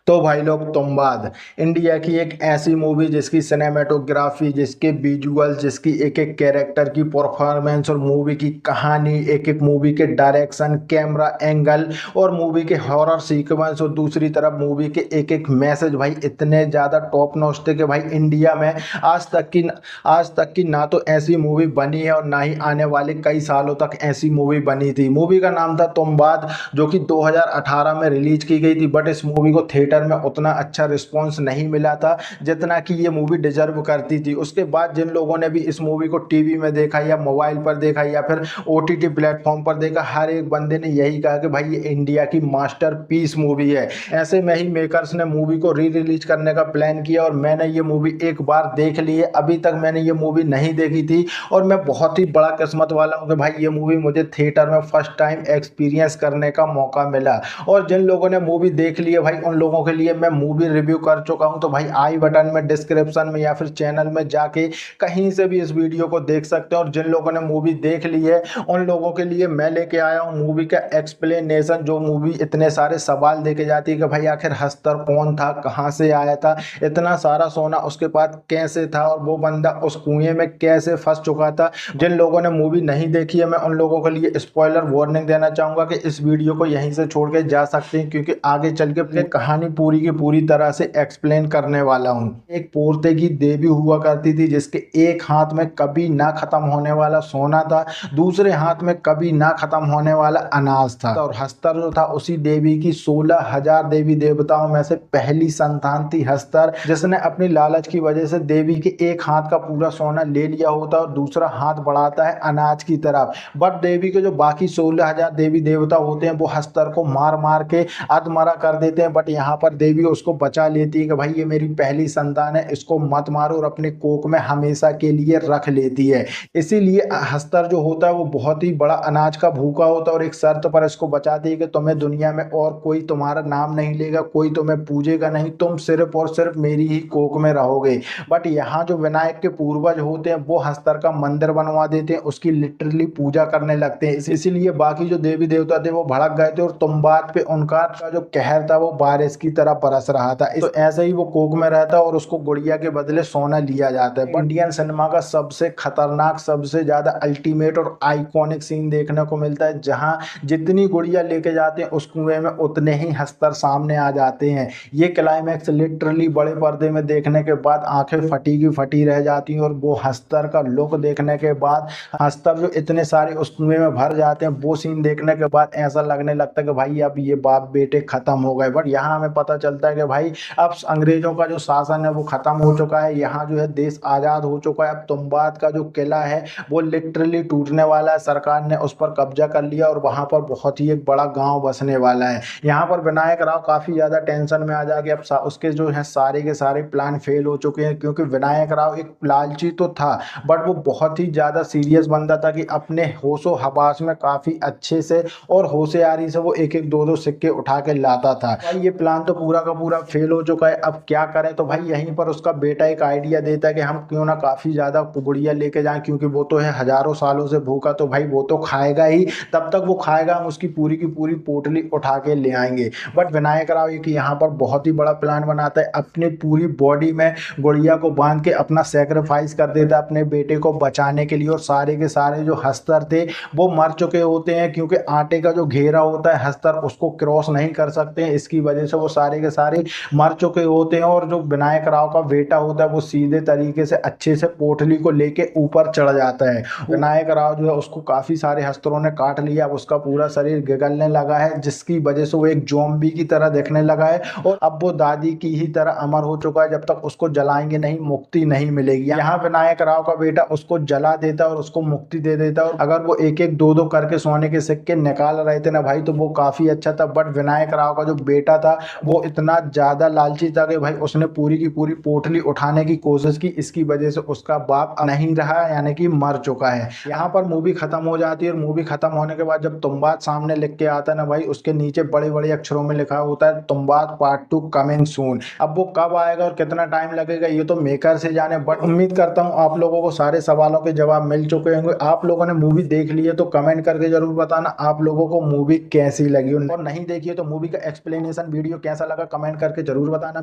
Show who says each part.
Speaker 1: तो भाई लोग तुम इंडिया की एक ऐसी मूवी जिसकी सिनेमेटोग्राफी, जिसके विजुअल, जिसकी एक एक कैरेक्टर की परफॉर्मेंस और मूवी की कहानी, एक एक मूवी के डायरेक्शन, कैमरा एंगल और मूवी के हॉरर सीक्वेंस और दूसरी तरफ मूवी के एक एक मैसेज भाई इतने ज़्यादा टॉप नॉच थे कि भाई इंडिया में आज तक की ना तो ऐसी मूवी बनी है और ना ही आने वाले कई सालों तक ऐसी मूवी बनी थी। मूवी का नाम था तुम जो कि 2018 में रिलीज की गई थी, बट इस मूवी को थिएटर में उतना अच्छा रिस्पांस नहीं मिला था जितना कि ये मूवी डिजर्व करती थी। उसके बाद जिन लोगों ने भी इस मूवी को टीवी में देखा या मोबाइल पर देखा या फिर ओटीटी प्लेटफॉर्म पर देखा, हर एक बंदे ने यही कहा कि भाई ये इंडिया की मास्टरपीस मूवी है। ऐसे में ही मेकर्स ने मूवी को री रिलीज करने का प्लान किया और मैंने ये मूवी एक बार देख ली है। अभी तक मैंने ये मूवी नहीं देखी थी और मैं बहुत ही बड़ा किस्मत वाला हूँ कि भाई ये मूवी मुझे थिएटर में फर्स्ट टाइम एक्सपीरियंस करने का मौका मिला। और जिन लोगों ने मूवी देख ली है भाई उन लोगों के लिए मैं मूवी रिव्यू कर चुका हूं, तो भाई आई बटन में, डिस्क्रिप्शन में या फिर चैनल में जाके कहीं से भी इस वीडियो को देख सकते हैं। और जिन लोगों ने मूवी देख ली है उन लोगों के लिए मैं लेके आया हूं मूवी का एक्सप्लेनेशन। जो मूवी इतने सारे सवाल देके जाती है कि भाई आखिर हस्तर कौन था, कहां से आया था, इतना सारा सोना उसके पास कैसे था और वो बंदा उस कुएं में कैसे फंस चुका था। जिन लोगों ने मूवी नहीं देखी है मैं उन लोगों के लिए स्पॉइलर वार्निंग देना चाहूंगा कि इस वीडियो को यहीं से छोड़ के जा सकते हैं, क्योंकि आगे चल के कहानी पूरी की पूरी तरह से एक्सप्लेन करने वाला हूं। एक पोर्ते की देवी हुआ करती थी जिसके एक हाथ में कभी ना खत्म होने वाला सोना था, दूसरे हाथ में कभी ना खत्म होने वाला अनाज था। और हस्तर जो था उसी देवी की 16,000 देवी देवताओं में से पहली संतान थी हस्तर, जिसने अपनी लालच की वजह से देवी के एक हाथ का पूरा सोना ले लिया होता और दूसरा हाथ बढ़ाता है अनाज की तरफ। बट देवी के जो बाकी 16,000 देवी देवता होते हैं वो हस्तर को मार मार के अधमरा कर देते हैं। बट यहाँ पर देवी उसको बचा लेती है कि भाई ये मेरी पहली संतान है, इसको मत मारो, और अपने कोख में हमेशा के लिए रख लेती है। इसीलिए हस्तर जो होता है वो बहुत ही बड़ा अनाज का भूखा होता है और एक शर्त पर इसको बचाती है कि तुम्हें दुनिया में और कोई तुम्हारा नाम नहीं लेगा, कोई तुम्हें पूजेगा नहीं, तुम सिर्फ और सिर्फ मेरी ही कोख में रहोगे। बट यहाँ जो विनायक के पूर्वज होते हैं वो हस्तर का मंदिर बनवा देते हैं, उसकी लिटरली पूजा करने लगते हैं। इसीलिए बाकी जो देवी देवता थे वो भड़क गए थे और तुम्बाद पे उनका जो कहर था वो बारिश की तरह बरस रहा था। तो ऐसे ही वो कोख में रहता और उसको गुड़िया के बदले सोना लिया जाता है। इंडियन सिनेमा का सबसे खतरनाक, सबसे ज्यादा अल्टीमेट और आइकॉनिक सीन देखने को मिलता है, जहां जितनी गुड़िया लेके जाते हैं उस कुएं में उतने ही हस्तर सामने आ जाते हैं। ये क्लाइमैक्स लिटरली बड़े पर्दे में देखने के बाद आंखें फटी की फटी रह जाती हैं और वो हस्तर का लुक देखने के बाद, हस्तर जो इतने सारे उस कुएं में भर जाते हैं, वो सीन देखने के बाद ऐसा लगने लगता है कि भाई अब ये बाप बेटे खत्म हो गए। बट यहाँ हमें पता चलता है कि भाई अब अंग्रेजों का जो शासन है वो खत्म हो चुका है, यहाँ जो है देश आजाद हो चुका है। अब तुम्बाद का जो किला है वो लिटरली टूटने वाला है, सरकार ने उस पर कब्जा कर लिया और वहां पर बहुत ही एक बड़ा गांव बसने वाला है। यहाँ पर विनायक राव काफी ज्यादा टेंशन में आ जाके अब उसके जो है सारे के सारे प्लान फेल हो चुके हैं, क्योंकि विनायक राव एक लालची तो था बट वो बहुत ही ज्यादा सीरियस बंदा था कि अपने होशो हवास में काफी अच्छे से और होशियारी से वो एक एक दो दो सिक्के उठा के लाता था। भाई ये प्लान तो पूरा का पूरा फेल हो चुका है, अब क्या करें। तो भाई यहीं पर उसका बेटा एक आइडिया देता है कि हम क्यों ना काफी ज्यादा गुड़िया लेके जाएं, क्योंकि वो तो है हजारों सालों से भूखा, तो भाई वो तो खाएगा ही, तब तक वो खाएगा, हम उसकी पूरी की पूरी पोटली उठा के ले आएंगे। बट विनायक राव एक यहाँ पर बहुत ही बड़ा प्लान बनाता है, अपनी पूरी बॉडी में गुड़िया को बांध के अपना सेक्रीफाइस कर देता है अपने बेटे को बचाने के लिए। और सारे के सारे जो हस्तर थे वो मर चुके होते हैं, क्योंकि आटे का जो घेरा होता है हस्तर उसको क्रॉस नहीं कर सकते हैं, इसकी वजह से वो सारे के सारे मर चुके होते हैं। और जो विनायक राव का बेटा होता है वो सीधे तरीके से अच्छे से पोटली को लेके ऊपर चढ़ जाता है। विनायक राव जो है उसको काफी सारे हस्तरों ने काट लिया, अब उसका पूरा शरीर गिगलने लगा है, जिसकी वजह से वो एक ज़ॉम्बी की तरह दिखने लगा है और अब वो दादी की ही तरह अमर हो चुका है। जब तक उसको जलाएंगे नहीं मुक्ति नहीं मिलेगी। यहाँ विनायक राव का बेटा उसको जला देता है और उसको मुक्ति दे देता है। और अगर वो एक एक दो दो करके सोने के सिक्के निकाल रहे थे ना भाई तो वो काफी अच्छा था। बट विनायक राव का जो बेटा था वो इतना ज्यादा लालची था कि भाई उसने पूरी की पूरी पोटली उठाने की कोशिश की, इसकी वजह से उसका बाप नहीं रहा, यानी कि मर चुका है। यहाँ पर मूवी खत्म हो जाती है और मूवी खत्म होने के बाद जब तुम्बाद सामने लिख के आता है ना भाई, उसके नीचे बड़े बड़े अक्षरों में लिखा होता है तुम्बाद पार्ट 2 कमिंग सून। अब वो कब आएगा और कितना टाइम लगेगा ये तो मेकर से जाने, बट उम्मीद करता हूँ आप लोगों को सारे सवालों के जवाब मिल चुके होंगे। आप लोगों ने मूवी देख ली है तो कमेंट करके जरूर बताना आप लोगों को मूवी कैसी लगी, और नहीं देखी है तो मूवी का एक्सप्लेनेशन वीडियो कैसा कैसा लगा कमेंट करके जरूर बताना।